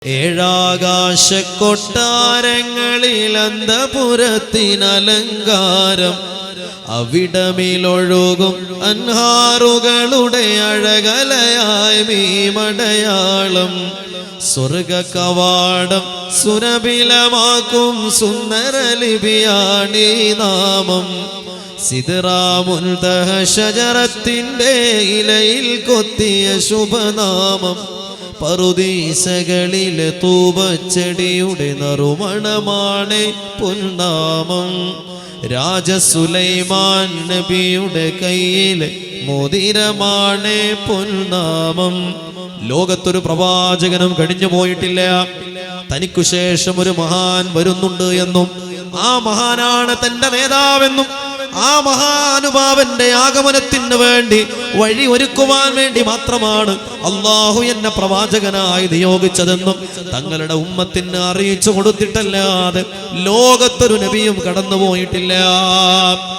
ഏഴാകാശക്കൊട്ടാരങ്ങളിൽ അന്തപുരത്തിനലങ്കാരം, അവിടമിലൊഴുകും അൻഹാറുകളുടെ അഴകലയായി മീമടയാളം. സ്വർഗ കവാടം സുരഭിലമാക്കും സുന്ദരലിപിയാണീ നാമം. സിദ്റാമുൽതഹ ശജറത്തിന്റെ ഇലയിൽ കൊത്തിയ ശുഭനാമം. പറുദീസകളിലെ തൂബച്ചെടിയുടെ നറുമണമാണ് പൊന്നാമം. രാജ സുലൈമാൻ നബിയുടെ കയ്യിലെ മോതിരമാണ് പൊന്നാമം. ലോകത്തൊരു പ്രവാചകനും കഴിഞ്ഞു പോയിട്ടില്ല. തനിക്കു ശേഷം ഒരു മഹാൻ വരുന്നുണ്ട് എന്നും ആ മഹാനാണ് തന്റെ നേതാവെന്നും ആ മഹാനുഭാവന്റെ ആഗമനത്തിന് വേണ്ടി വഴി ഒരുക്കുവാൻ വേണ്ടി മാത്രമാണ് അള്ളാഹു എന്നെ പ്രവാചകനായി നിയോഗിച്ചതെന്നും തങ്ങളുടെ ഉമ്മത്തിന് അറിയിച്ചു കൊടുത്തിട്ടല്ലാതെ ലോകത്തൊരു നബിയും കടന്നുപോയിട്ടില്ല.